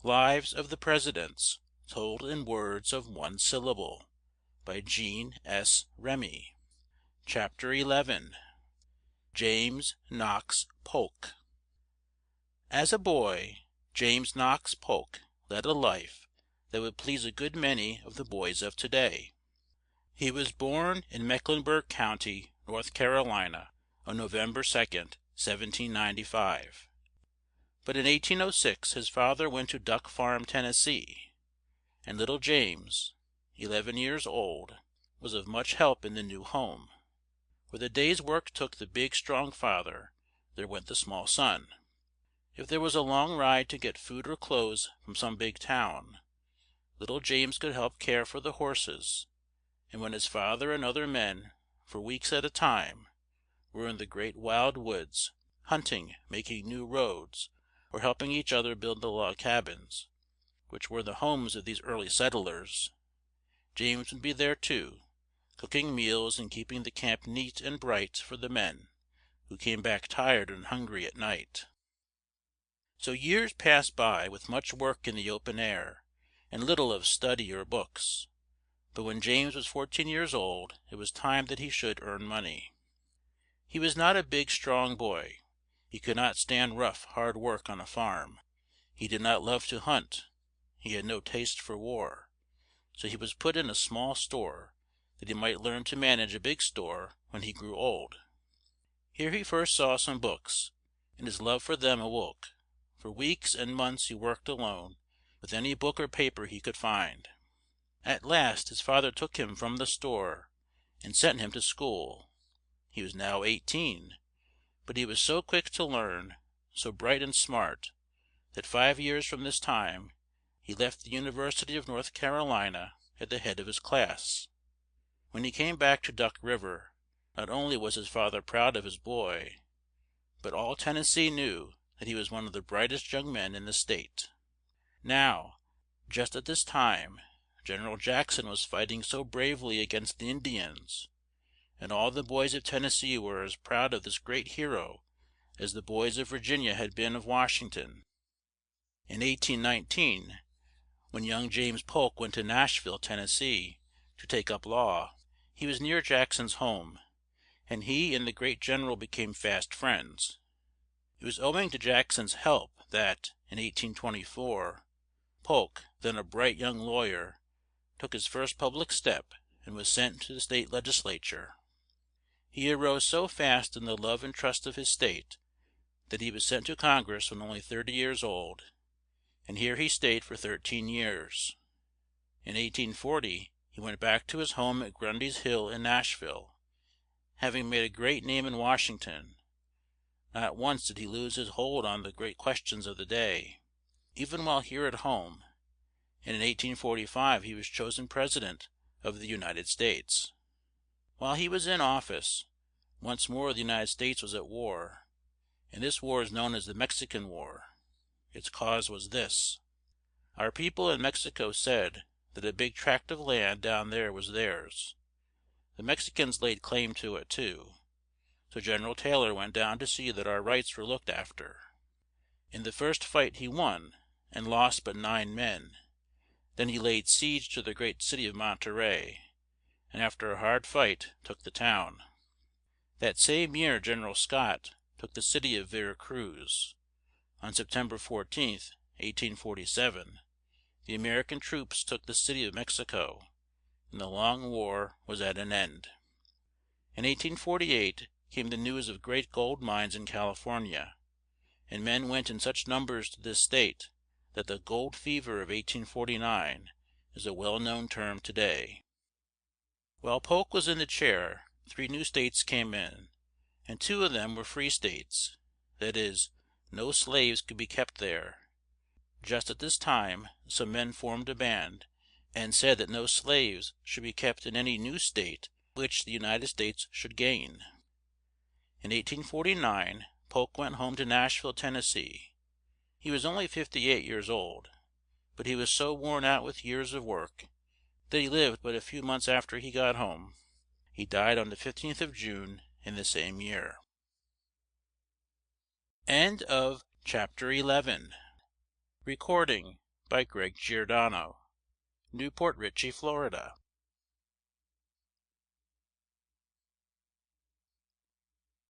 Lives of the Presidents, told in words of one syllable, by Jean S. Remy. Chapter 11. James Knox Polk. As a boy, James Knox Polk led a life that would please a good many of the boys of today. He was born in Mecklenburg County, North Carolina, on November 2nd, 1795. But in 1806 his father went to Duck Farm, Tennessee, and little James, 11 years old, was of much help in the new home. Where the day's work took the big, strong father, there went the small son. If there was a long ride to get food or clothes from some big town, little James could help care for the horses, and when his father and other men, for weeks at a time, were in the great wild woods, hunting, making new roads, or helping each other build the log cabins, which were the homes of these early settlers, James would be there too, cooking meals and keeping the camp neat and bright for the men who came back tired and hungry at night. So years passed by with much work in the open air, and little of study or books. But when James was 14 years old, it was time that he should earn money. He was not a big, strong boy. He could not stand rough, hard work on a farm. He did not love to hunt. He had no taste for war. So he was put in a small store, that he might learn to manage a big store when he grew old. Here he first saw some books, and his love for them awoke. For weeks and months he worked alone with any book or paper he could find. At last his father took him from the store and sent him to school. He was now 18, but he was so quick to learn, so bright and smart, that 5 years from this time he left the University of North Carolina at the head of his class. When he came back to Duck River, not only was his father proud of his boy, but all Tennessee knew that he was one of the brightest young men in the state. Now, just at this time, General Jackson was fighting so bravely against the Indians, and all the boys of Tennessee were as proud of this great hero as the boys of Virginia had been of Washington. In 1819, when young James Polk went to Nashville, Tennessee, to take up law, he was near Jackson's home, and he and the great general became fast friends. It was owing to Jackson's help that, in 1824, Polk, then a bright young lawyer, took his first public step and was sent to the state legislature. He arose so fast in the love and trust of his state that he was sent to Congress when only 30 years old, and here he stayed for 13 years. In 1840 he went back to his home at Grundy's Hill in Nashville. Having made a great name in Washington, not once did he lose his hold on the great questions of the day, even while here at home, and in 1845 he was chosen President of the United States. While he was in office, once more the United States was at war, and this war is known as the Mexican War. Its cause was this: our people in Mexico said that a big tract of land down there was theirs. The Mexicans laid claim to it too, so General Taylor went down to see that our rights were looked after. In the first fight he won, and lost but 9 men. Then he laid siege to the great city of Monterey, and after a hard fight took the town. That same year General Scott took the city of Vera Cruz. On September 14th, 1847, the American troops took the city of Mexico, and the long war was at an end. In 1848 came the news of great gold mines in California, and men went in such numbers to this state that the "gold fever" of 1849 is a well-known term today. While Polk was in the chair, 3 new states came in, and 2 of them were free states, that is, no slaves could be kept there. Just at this time some men formed a band, and said that no slaves should be kept in any new state which the United States should gain. In 1849 Polk went home to Nashville, Tennessee. He was only 58 years old, but he was so worn out with years of work that he lived but a few months after he got home. He died on the 15th of June in the same year. End of chapter 11. Recording by Greg Giordano. Newport Richey, Florida.